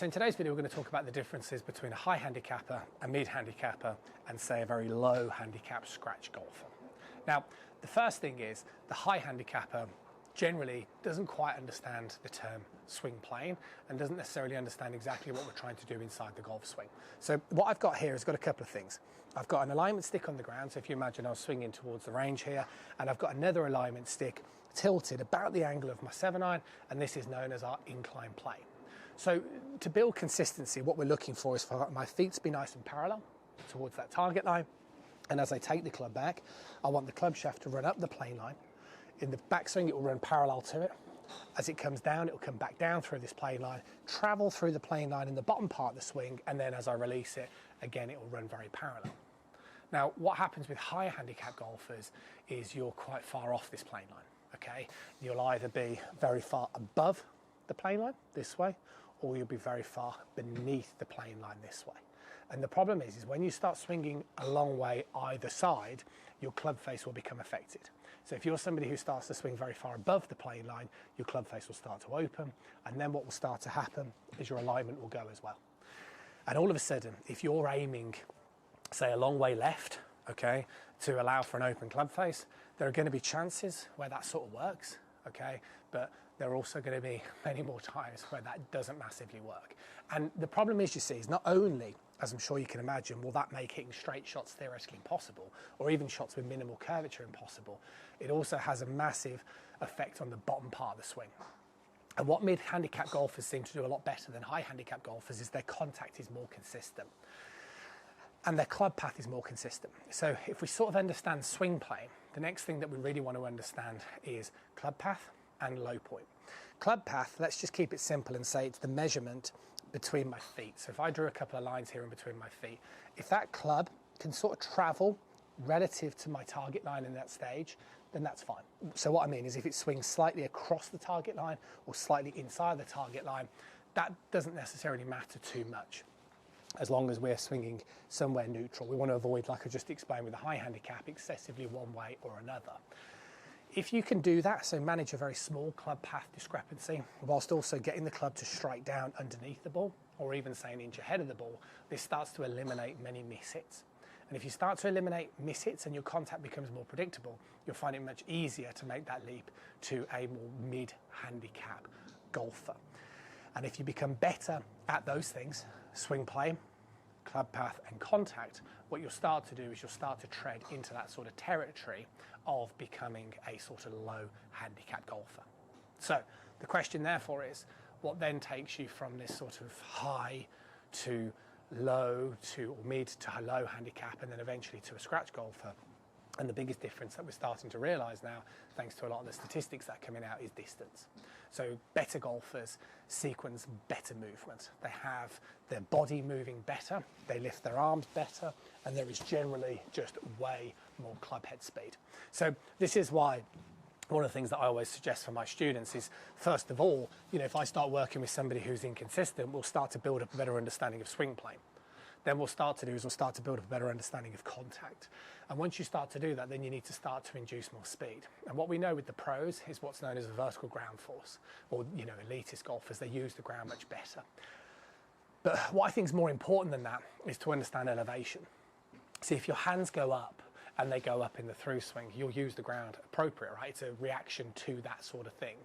So in today's video, we're going to talk about the differences between a high handicapper, a mid handicapper, and say a very low handicap scratch golfer. Now, the first thing is the high handicapper generally doesn't quite understand the term swing plane and doesn't necessarily understand exactly what we're trying to do inside the golf swing. So what I've got here has got a couple of things. I've got an alignment stick on the ground, so if you imagine I was swinging towards the range here, and I've got another alignment stick tilted about the angle of my 7-iron, and this is known as our incline plane. So to build consistency, what we're looking for is for my feet to be nice and parallel towards that target line, and as I take the club back, I want the club shaft to run up the plane line. In the backswing, it will run parallel to it. As it comes down, it will come back down through this plane line, travel through the plane line in the bottom part of the swing, and then as I release it, again, it will run very parallel. Now, what happens with higher handicap golfers is you're quite far off this plane line, okay? You'll either be very far above the plane line this way, or you'll be very far beneath the plane line this way. And the problem is when you start swinging a long way either side, your club face will become affected. So if you're somebody who starts to swing very far above the plane line, your club face will start to open, and then what will start to happen is your alignment will go as well. And all of a sudden, if you're aiming, say, a long way left, okay, to allow for an open club face, there are going to be chances where that sort of works, okay, but there are also going to be many more times where that doesn't massively work. And the problem is, you see, is not only, as I'm sure you can imagine, will that make hitting straight shots theoretically impossible, or even shots with minimal curvature impossible, it also has a massive effect on the bottom part of the swing. And what mid-handicap golfers seem to do a lot better than high-handicap golfers is their contact is more consistent. And their club path is more consistent. So if we sort of understand swing plane, the next thing that we really want to understand is club path and low point. Club path, let's just keep it simple and say it's the measurement between my feet. So if I drew a couple of lines here in between my feet, if that club can sort of travel relative to my target line in that stage, then that's fine. So what I mean is if it swings slightly across the target line or slightly inside the target line, that doesn't necessarily matter too much, as long as we're swinging somewhere neutral. We want to avoid, like I just explained with the high handicap, excessively one way or another. If you can do that, so manage a very small club path discrepancy, whilst also getting the club to strike down underneath the ball, or even say an inch ahead of the ball, this starts to eliminate many mishits. And if you start to eliminate mishits and your contact becomes more predictable, you'll find it much easier to make that leap to a more mid-handicap golfer. And if you become better at those things, swing plane, club path and contact, what you'll start to do is you'll start to tread into that sort of territory of becoming a sort of low handicap golfer. So the question therefore is, what then takes you from this sort of high to low to or mid to low handicap and then eventually to a scratch golfer? And the biggest difference that we're starting to realise now, thanks to a lot of the statistics that are coming out, is distance. So better golfers sequence better movement. They have their body moving better, they lift their arms better, and there is generally just way more club head speed. So this is why one of the things that I always suggest for my students is, first of all, if I start working with somebody who's inconsistent, we'll start to build up a better understanding of swing plane. Then we'll start to build up a better understanding of contact. And once you start to do that, then you need to start to induce more speed. And what we know with the pros is what's known as a vertical ground force, or elitist golfers, they use the ground much better. But what I think is more important than that is to understand elevation. See, if your hands go up and they go up in the through swing, you'll use the ground appropriate, right? It's a reaction to that sort of thing.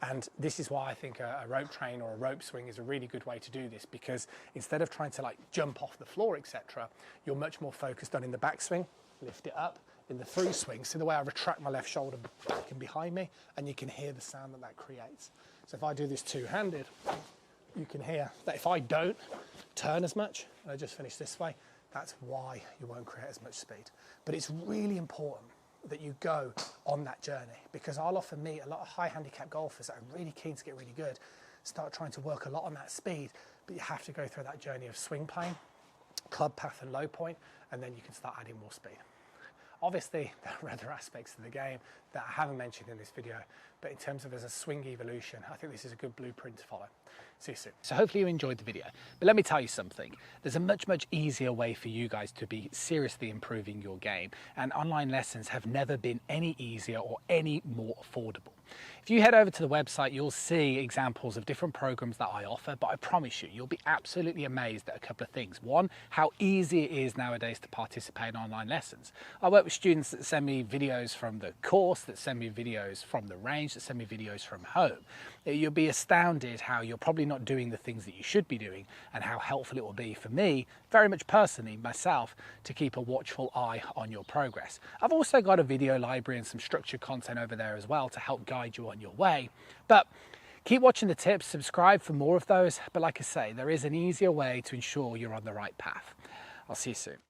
And this is why I think a rope train or a rope swing is a really good way to do this, because instead of trying to jump off the floor, etc., you're much more focused on in the backswing, lift it up, in the through swing, so the way I retract my left shoulder back and behind me, and you can hear the sound that creates. So if I do this two-handed, you can hear that if I don't turn as much, and I just finish this way, that's why you won't create as much speed. But it's really important that you go on that journey, because I'll often meet a lot of high handicap golfers that are really keen to get really good, start trying to work a lot on that speed, but you have to go through that journey of swing plane, club path and low point, and then you can start adding more speed. Obviously, there are other aspects of the game that I haven't mentioned in this video, but in terms of as a swing evolution, I think this is a good blueprint to follow. See you soon. So hopefully you enjoyed the video, but let me tell you something. There's a much easier way for you guys to be seriously improving your game, and online lessons have never been any easier or any more affordable. If you head over to the website, you'll see examples of different programs that I offer, but I promise you, you'll be absolutely amazed at a couple of things. One, how easy it is nowadays to participate in online lessons. I work with students that send me videos from the course, that send me videos from the range, that send me videos from home. You'll be astounded how you're probably not doing the things that you should be doing, and how helpful it will be for me, very much personally, myself, to keep a watchful eye on your progress. I've also got a video library and some structured content over there as well to help guide you on your way. But keep watching the tips, subscribe for more of those. But like I say, there is an easier way to ensure you're on the right path. I'll see you soon.